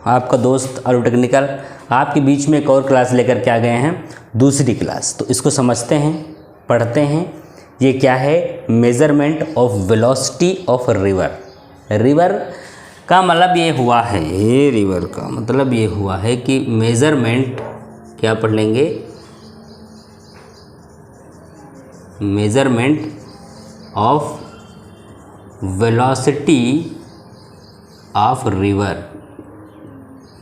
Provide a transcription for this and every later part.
आपका दोस्त आलू टेक्निकल आपके बीच में एक और क्लास लेकर के आ गए हैं, दूसरी क्लास। तो इसको समझते हैं, पढ़ते हैं। ये क्या है? Measurement of velocity of river. River का मतलब ये हुआ है, रिवर का मतलब ये हुआ है कि मेज़रमेंट, क्या पढ़ लेंगे? Measurement of velocity of river.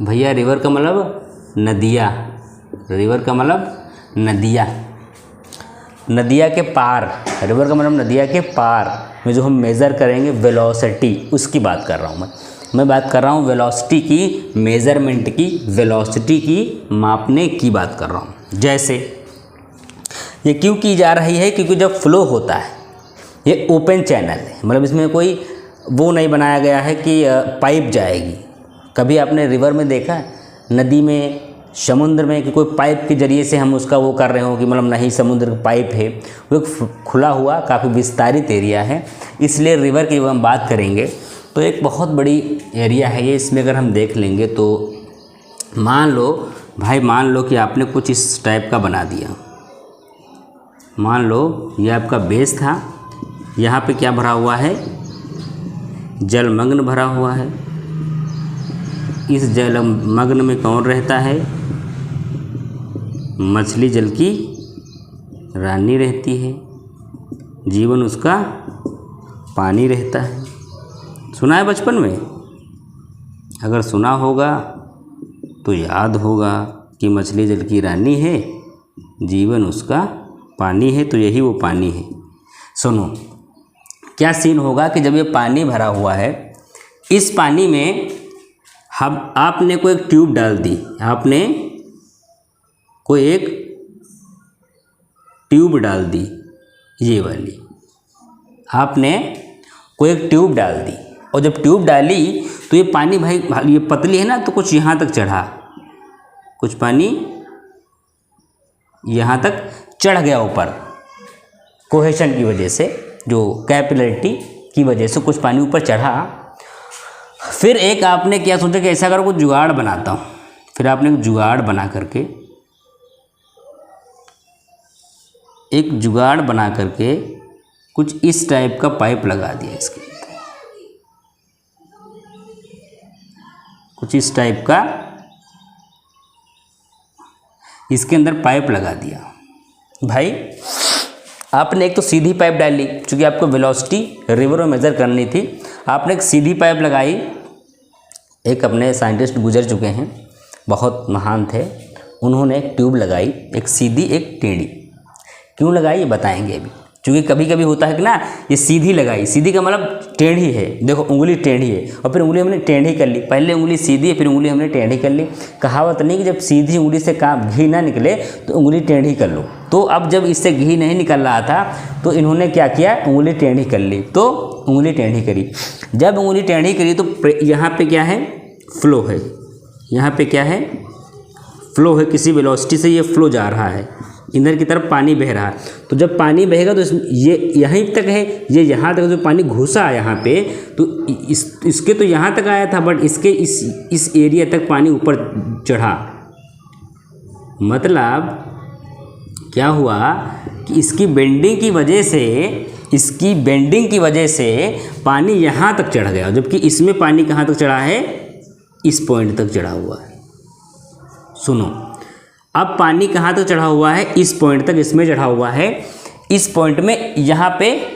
भैया रिवर का मतलब नदिया, रिवर का मतलब नदिया, नदिया के पार। रिवर का मतलब नदिया के पार में जो हम मेज़र करेंगे वेलोसिटी, उसकी बात कर रहा हूँ मैं बात कर रहा हूँ वेलोसिटी की, मेज़रमेंट की, वेलोसिटी की मापने की बात कर रहा हूँ। जैसे ये क्यों की जा रही है? क्योंकि जब फ्लो होता है, ये ओपन चैनल है, मतलब इसमें कोई वो नहीं बनाया गया है कि पाइप जाएगी। कभी आपने रिवर में देखा है, नदी में, समुद्र में, कि कोई पाइप के ज़रिए से हम उसका वो कर रहे हो? कि मतलब नहीं, समुद्र का पाइप है, वो एक खुला हुआ काफ़ी विस्तारित एरिया है। इसलिए रिवर की जब हम बात करेंगे तो एक बहुत बड़ी एरिया है ये। इसमें अगर हम देख लेंगे तो मान लो भाई, मान लो कि आपने कुछ इस टाइप का बना दिया। मान लो ये आपका बेस था, यहाँ पे क्या भरा हुआ है? जलमग्न भरा हुआ है। इस जलमग्न में कौन रहता है? मछली जल की रानी रहती है, जीवन उसका पानी रहता है। सुना है बचपन में? अगर सुना होगा तो याद होगा कि मछली जल की रानी है, जीवन उसका पानी है, तो यही वो पानी है। सुनो, क्या सीन होगा कि जब ये पानी भरा हुआ है, इस पानी में हम आपने कोई एक ट्यूब डाल दी, आपने कोई एक ट्यूब डाल दी, ये वाली आपने कोई एक ट्यूब डाल दी। और जब ट्यूब डाली तो ये पानी, भाई ये पतली है ना, तो कुछ यहाँ तक चढ़ा, कुछ पानी यहाँ तक चढ़ गया ऊपर, कोहेशन की वजह से, जो कैपिलरिटी की वजह से कुछ पानी ऊपर चढ़ा। फिर एक आपने क्या सोचा कि ऐसा करो, कुछ जुगाड़ बनाता हूँ। फिर आपने एक जुगाड़ बना करके कुछ इस टाइप का पाइप लगा दिया इसके, कुछ इस टाइप का इसके अंदर पाइप लगा दिया। भाई आपने एक तो सीधी पाइप डाली, क्योंकि आपको वेलोसिटी रिवर में मेज़र करनी थी। आपने एक सीधी पाइप लगाई। एक अपने साइंटिस्ट गुजर चुके हैं, बहुत महान थे, उन्होंने एक ट्यूब लगाई, एक सीधी एक टेढ़ी। क्यों लगाई ये बताएंगे अभी। क्योंकि कभी कभी होता है कि ना, ये सीधी लगाई, सीधी का मतलब टेढ़ी है। देखो उंगली टेढ़ी है और फिर उंगली हमने टेढ़ी कर ली, पहले उंगली सीधी है फिर उंगली हमने टेढ़ी कर ली। कहावत नहीं कि जब सीधी उंगली से काम घी ना निकले तो उंगली टेढ़ी कर लो। तो अब जब इससे घी नहीं निकल रहा था तो इन्होंने क्या किया, उंगली टेढ़ी कर ली। तो उंगली टेढ़ी करी, जब उंगली टेढ़ी करी तो यहाँ पे क्या है? फ्लो है। यहाँ पे क्या है? फ्लो है। किसी वेलोसिटी से ये फ्लो जा रहा है, इधर की तरफ पानी बह रहा है। तो जब पानी बहेगा तो ये यहीं तक है, ये यहाँ तक जो पानी घुसा यहाँ पे, तो इसके तो यहाँ तक आया था, बट इसके इस एरिया तक पानी ऊपर चढ़ा। मतलब क्या हुआ कि इसकी बेंडिंग की वजह से पानी यहाँ तक चढ़ गया, जबकि इसमें पानी कहाँ तक चढ़ा है? इस पॉइंट तक चढ़ा हुआ है। सुनो, अब पानी कहाँ तक चढ़ा हुआ है? इस पॉइंट तक इसमें चढ़ा हुआ है। इस पॉइंट में यहाँ पे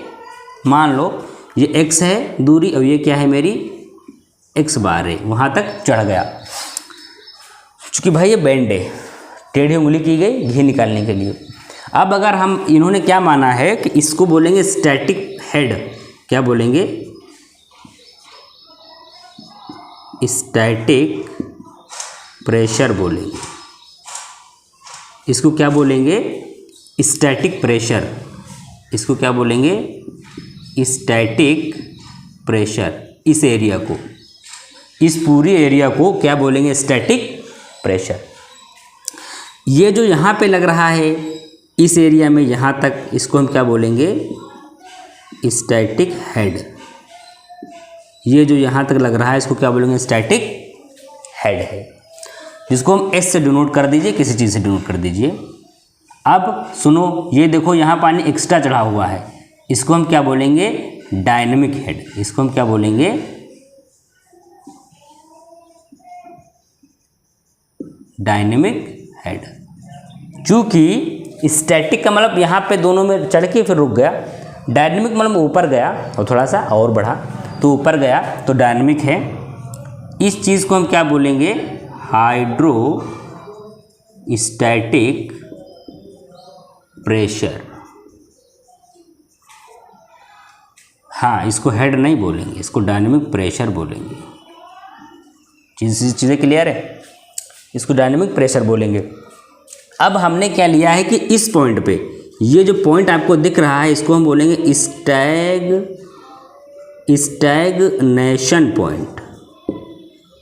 मान लो ये x है दूरी, और ये क्या है? मेरी x बार है, वहाँ तक चढ़ गया। चूँकि भाई ये बेंड है, टेढ़ी उंगली की गई घी निकालने के लिए। अब अगर हम, इन्होंने क्या माना है कि इसको बोलेंगे स्टैटिक हेड। क्या बोलेंगे? स्टैटिक प्रेशर बोलेंगे। इसको क्या बोलेंगे? Static pressure. इसको क्या बोलेंगे? Static pressure. इस एरिया को, इस पूरी एरिया को क्या बोलेंगे? Static pressure. ये जो यहाँ पे लग रहा है इस एरिया में यहाँ तक, इसको हम क्या बोलेंगे? Static head. ये जो यहाँ तक लग रहा है इसको क्या बोलेंगे? स्टैटिक हेड है, जिसको हम एस से डिनोट कर दीजिए, किसी चीज़ से डिनोट कर दीजिए। अब सुनो, ये देखो यहाँ पानी एक्स्ट्रा चढ़ा हुआ है, इसको हम क्या बोलेंगे? Dynamic head. इसको हम क्या बोलेंगे? Dynamic head. चूंकि स्टैटिक का मतलब यहाँ पे दोनों में चढ़ के फिर रुक गया, डायनेमिक मतलब ऊपर गया और थोड़ा सा और बढ़ा तो ऊपर गया तो डायनेमिक है। इस चीज़ को हम क्या बोलेंगे? Hydrostatic pressure. हाँ, इसको हेड नहीं बोलेंगे, इसको डायनेमिक प्रेशर बोलेंगे। चीज़ें क्लियर है? इसको डायनेमिक प्रेशर बोलेंगे। अब हमने क्या लिया है कि इस पॉइंट पे, ये जो पॉइंट आपको दिख रहा है, इसको हम बोलेंगे स्टैग्नेशन पॉइंट।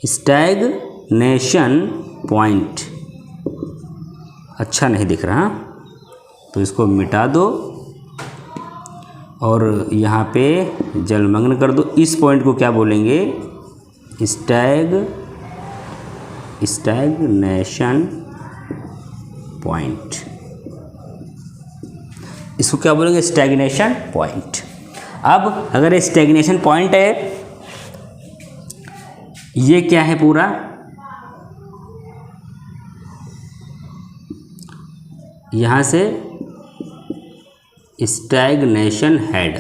स्टैग्नेशन पॉइंट अच्छा नहीं दिख रहा, तो इसको मिटा दो और यहाँ पे जलमग्न कर दो। इस पॉइंट को क्या बोलेंगे? Stagnation point. इसको क्या बोलेंगे? Stagnation point. अब अगर स्टैग्नेशन पॉइंट है, ये क्या है? पूरा यहाँ से स्टैग्नेशन हेड,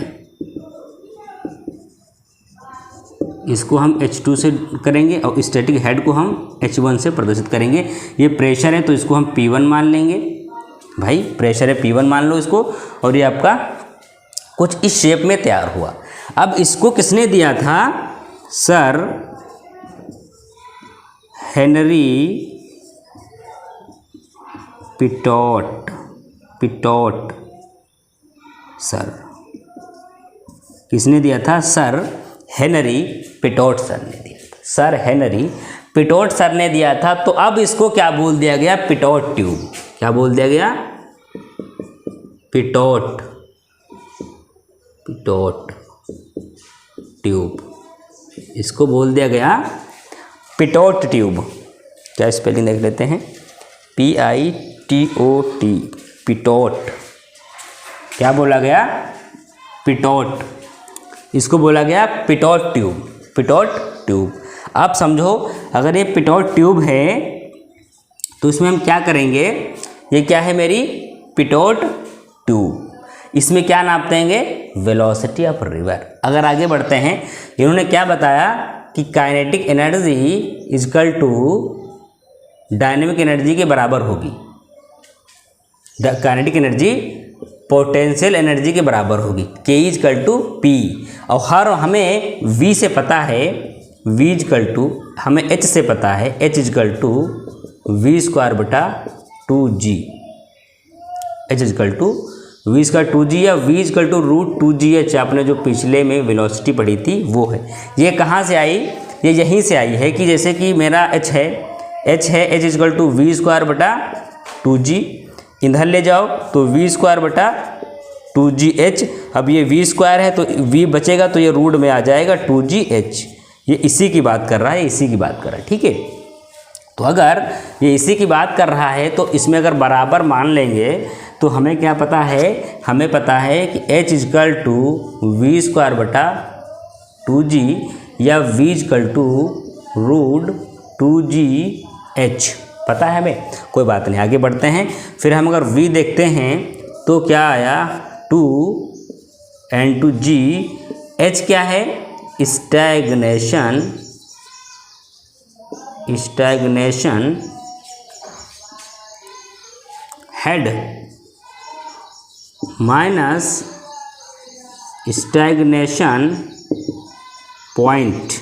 इसको हम H2 से करेंगे और स्टैटिक हेड को हम H1 से प्रदर्शित करेंगे। ये प्रेशर है तो इसको हम P1 मान लेंगे। भाई प्रेशर है, P1 मान लो इसको, और ये आपका कुछ इस शेप में तैयार हुआ। अब इसको किसने दिया था? Sir Henry Pitot sir. किसने दिया था? सर हेनरी पिटोट सर ने दिया था। सर हेनरी पिटोट सर ने दिया था। तो अब इसको क्या बोल दिया गया? Pitot tube. क्या बोल दिया गया? Pitot tube. इसको बोल दिया गया पिटोट ट्यूब। क्या स्पेलिंग देख लेते हैं? PITOT, Pitot. क्या बोला गया? पिटोट। इसको बोला गया पिटोट ट्यूब। अब समझो, अगर ये पिटोट ट्यूब है तो इसमें हम क्या करेंगे? ये क्या है? मेरी पिटोट ट्यूब। इसमें क्या नाप देंगे? Velocity of river. अगर आगे बढ़ते हैं, इन्होंने क्या बताया कि kinetic energy equal to dynamic energy के बराबर होगी। काइनेटिक एनर्जी पोटेंशियल एनर्जी के बराबर होगी, K इजकल टू P। और हर हमें V से पता है, V इजकल टू हमें H से पता है, H equal to V square बटा 2G। H equal to V square 2G या V इजकल टू √2GH। आपने जो पिछले में वेलोसिटी पढ़ी थी वो है। ये कहाँ से आई? ये यहीं से आई है कि जैसे कि मेरा H है, H equal to V square बटा 2G। इधर ले जाओ तो V स्क्वायर बटा 2GH। अब ये V स्क्वायर है तो V बचेगा तो ये रूट में आ जाएगा 2GH। ये इसी की बात कर रहा है, इसी की बात कर रहा है, ठीक है। तो अगर ये इसी की बात कर रहा है तो इसमें अगर बराबर मान लेंगे तो हमें क्या पता है? हमें पता है कि H equal to V square बटा 2G या V इजकल टू √2GH पता है हमें। कोई बात नहीं, आगे बढ़ते हैं। फिर हम अगर V देखते हैं तो क्या आया? 2N2G। H क्या है? Stagnation head minus stagnation point,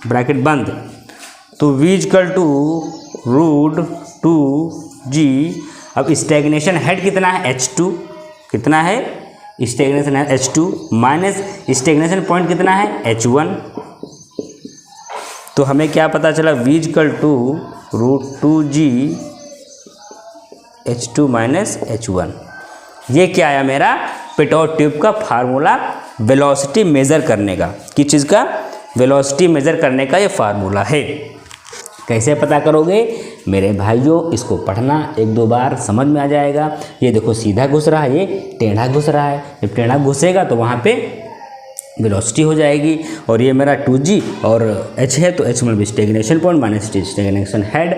bracket बंद। तो V इजकल टू √2G। अब स्टैग्नेशन हेड कितना है? H2। कितना है? स्टैग्नेशन है H2 माइनस स्टैग्नेशन पॉइंट कितना है? H1। तो हमें क्या पता चला? V equal to √2G H2 minus H1। ये क्या आया मेरा? पिटोट ट्यूब का फार्मूला वेलोसिटी मेज़र करने का। किस चीज़ का? वेलोसिटी मेज़र करने का ये फार्मूला है। कैसे पता करोगे मेरे भाइयों, इसको पढ़ना 1-2 बार समझ में आ जाएगा। ये देखो सीधा घुस रहा है, ये टेढ़ा घुस रहा है। जब टेढ़ा घुसेगा तो वहाँ पे वेलोसिटी हो जाएगी। और ये मेरा 2g और h है, तो h मतलब stagnation point minus stagnation head,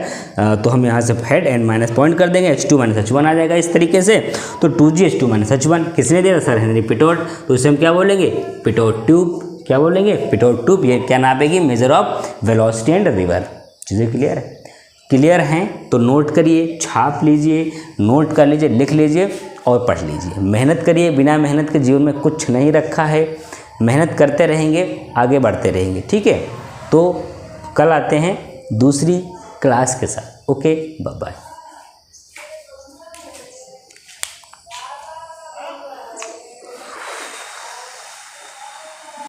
तो हम यहाँ से हेड एंड माइनस पॉइंट कर देंगे, h2 माइनस h1 आ जाएगा इस तरीके से। तो 2g h2 माइनस h1 किसने दिया? Sir Henry Pitot. तो इसे हम क्या बोलेंगे? Pitot tube. क्या बोलेंगे? Pitot tube. ये क्या नापेगी? Measure of velocity and river. चीज़ें क्लियर है? क्लियर हैं तो नोट करिए, छाप लीजिए, नोट कर लीजिए, लिख लीजिए और पढ़ लीजिए। मेहनत करिए, बिना मेहनत के जीवन में कुछ नहीं रखा है। मेहनत करते रहेंगे, आगे बढ़ते रहेंगे। ठीक है, तो कल आते हैं दूसरी क्लास के साथ। Okay, bye bye.